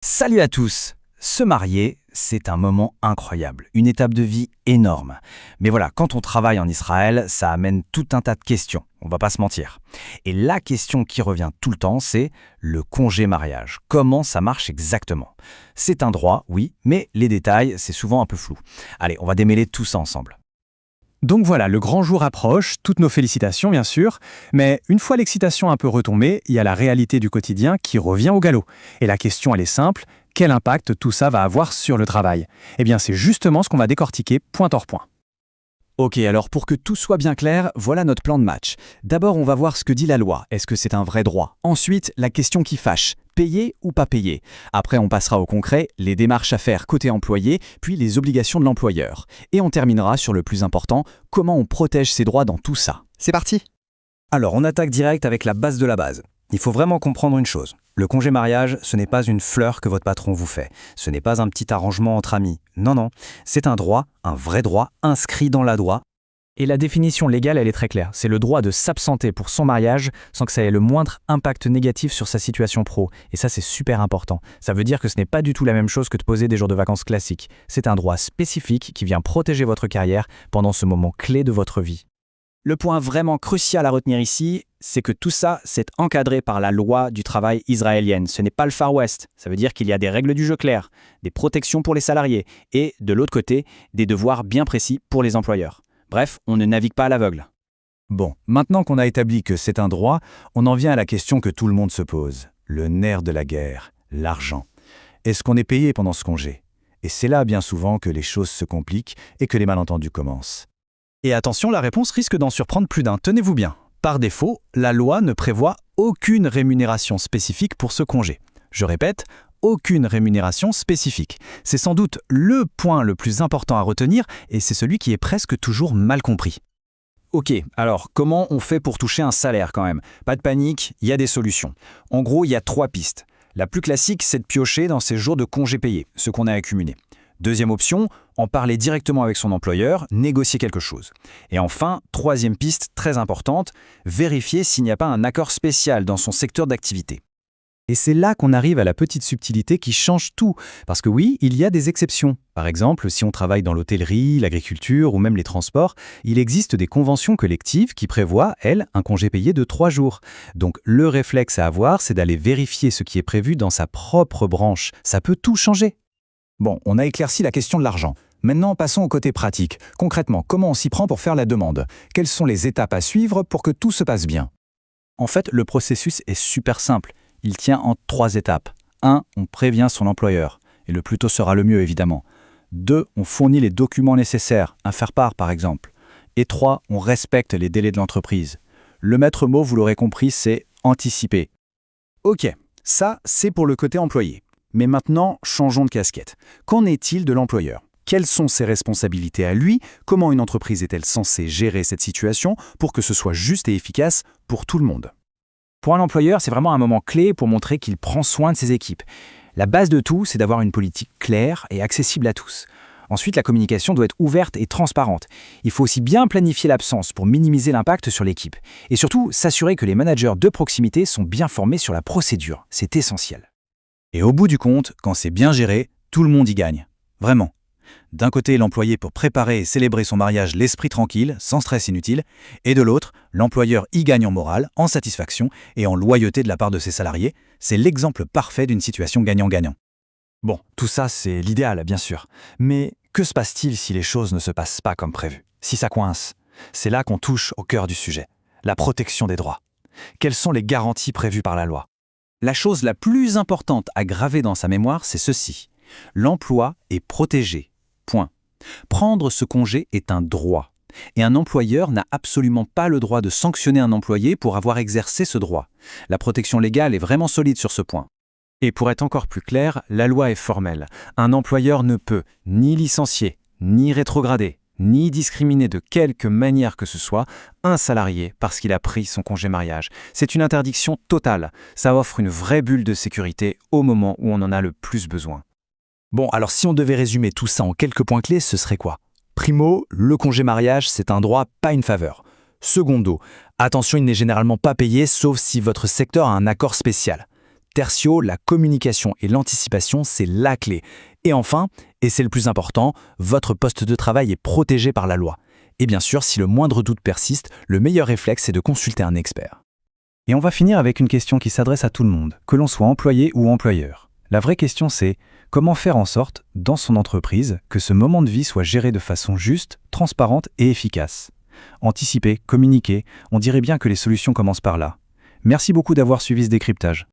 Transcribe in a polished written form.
Salut à tous! Se marier, c'est un moment incroyable, une étape de vie énorme. Mais voilà, quand on travaille en Israël, ça amène tout un tas de questions, on va pas se mentir. Et la question qui revient tout le temps, c'est le congé mariage. Comment ça marche exactement? C'est un droit, oui, mais les détails, c'est souvent un peu flou. Allez, on va démêler tout ça ensemble. Donc voilà, le grand jour approche, toutes nos félicitations bien sûr, mais une fois l'excitation un peu retombée, il y a la réalité du quotidien qui revient au galop. Et la question elle est simple, quel impact tout ça va avoir sur le travail? Eh bien c'est justement ce qu'on va décortiquer point par point. Ok, alors pour que tout soit bien clair, voilà notre plan de match. D'abord, on va voir ce que dit la loi. Est-ce que c'est un vrai droit? Ensuite, la question qui fâche. Payer ou pas payer? Après, on passera au concret, les démarches à faire côté employé, puis les obligations de l'employeur. Et on terminera sur le plus important, comment on protège ses droits dans tout ça. C'est parti! Alors, on attaque direct avec la base de la base. Il faut vraiment comprendre une chose. Le congé mariage, ce n'est pas une fleur que votre patron vous fait. Ce n'est pas un petit arrangement entre amis. Non, non. C'est un droit, un vrai droit, inscrit dans la loi. Et la définition légale elle est très claire, c'est le droit de s'absenter pour son mariage sans que ça ait le moindre impact négatif sur sa situation pro. Et ça c'est super important. Ça veut dire que ce n'est pas du tout la même chose que de poser des jours de vacances classiques. C'est un droit spécifique qui vient protéger votre carrière pendant ce moment clé de votre vie. Le point vraiment crucial à retenir ici, c'est que tout ça, c'est encadré par la loi du travail israélienne. Ce n'est pas le Far West. Ça veut dire qu'il y a des règles du jeu claires, des protections pour les salariés et, de l'autre côté, des devoirs bien précis pour les employeurs. Bref, on ne navigue pas à l'aveugle. Bon, maintenant qu'on a établi que c'est un droit, on en vient à la question que tout le monde se pose. Le nerf de la guerre, l'argent. Est-ce qu'on est payé pendant ce congé? Et c'est là bien souvent que les choses se compliquent et que les malentendus commencent. Et attention, la réponse risque d'en surprendre plus d'un. Tenez-vous bien. Par défaut, la loi ne prévoit aucune rémunération spécifique pour ce congé. Je répète, aucune rémunération spécifique. C'est sans doute le point le plus important à retenir et c'est celui qui est presque toujours mal compris. Ok, alors comment on fait pour toucher un salaire quand même? Pas de panique, il y a des solutions. En gros, il y a 3 pistes. La plus classique, c'est de piocher dans ses jours de congés payés, ce qu'on a accumulé. Deuxième option, en parler directement avec son employeur, négocier quelque chose. Et enfin, troisième piste très importante, vérifier s'il n'y a pas un accord spécial dans son secteur d'activité. Et c'est là qu'on arrive à la petite subtilité qui change tout. Parce que oui, il y a des exceptions. Par exemple, si on travaille dans l'hôtellerie, l'agriculture ou même les transports, il existe des conventions collectives qui prévoient, elles, un congé payé de 3 jours. Donc le réflexe à avoir, c'est d'aller vérifier ce qui est prévu dans sa propre branche. Ça peut tout changer. Bon, on a éclairci la question de l'argent. Maintenant, passons au côté pratique. Concrètement, comment on s'y prend pour faire la demande? Quelles sont les étapes à suivre pour que tout se passe bien? En fait, le processus est super simple. Il tient en 3 étapes. 1. On prévient son employeur. Et le plus tôt sera le mieux, évidemment. 2. On fournit les documents nécessaires, un faire-part par exemple. Et 3. On respecte les délais de l'entreprise. Le maître mot, vous l'aurez compris, c'est anticiper. Ok, ça, c'est pour le côté employé. Mais maintenant, changeons de casquette. Qu'en est-il de l'employeur? Quelles sont ses responsabilités à lui? Comment une entreprise est-elle censée gérer cette situation pour que ce soit juste et efficace pour tout le monde? Pour un employeur, c'est vraiment un moment clé pour montrer qu'il prend soin de ses équipes. La base de tout, c'est d'avoir une politique claire et accessible à tous. Ensuite, la communication doit être ouverte et transparente. Il faut aussi bien planifier l'absence pour minimiser l'impact sur l'équipe. Et surtout, s'assurer que les managers de proximité sont bien formés sur la procédure. C'est essentiel. Et au bout du compte, quand c'est bien géré, tout le monde y gagne. Vraiment. D'un côté, l'employé pour préparer et célébrer son mariage l'esprit tranquille, sans stress inutile, et de l'autre, l'employeur y gagne en morale, en satisfaction et en loyauté de la part de ses salariés. C'est l'exemple parfait d'une situation gagnant-gagnant. Bon, tout ça, c'est l'idéal, bien sûr. Mais que se passe-t-il si les choses ne se passent pas comme prévu? Si ça coince? C'est là qu'on touche au cœur du sujet. La protection des droits. Quelles sont les garanties prévues par la loi? La chose la plus importante à graver dans sa mémoire, c'est ceci. L'emploi est protégé. Point. Prendre ce congé est un droit. Et un employeur n'a absolument pas le droit de sanctionner un employé pour avoir exercé ce droit. La protection légale est vraiment solide sur ce point. Et pour être encore plus clair, la loi est formelle. Un employeur ne peut ni licencier, ni rétrograder, ni discriminer de quelque manière que ce soit un salarié parce qu'il a pris son congé mariage. C'est une interdiction totale. Ça offre une vraie bulle de sécurité au moment où on en a le plus besoin. Bon, alors si on devait résumer tout ça en quelques points clés, ce serait quoi? Primo, le congé mariage, c'est un droit, pas une faveur. Secondo, attention, il n'est généralement pas payé sauf si votre secteur a un accord spécial. Tertio, la communication et l'anticipation, c'est la clé. Et enfin, et c'est le plus important, votre poste de travail est protégé par la loi. Et bien sûr, si le moindre doute persiste, le meilleur réflexe est de consulter un expert. Et on va finir avec une question qui s'adresse à tout le monde, que l'on soit employé ou employeur. La vraie question c'est, comment faire en sorte, dans son entreprise, que ce moment de vie soit géré de façon juste, transparente et efficace? Anticiper, communiquer, on dirait bien que les solutions commencent par là. Merci beaucoup d'avoir suivi ce décryptage.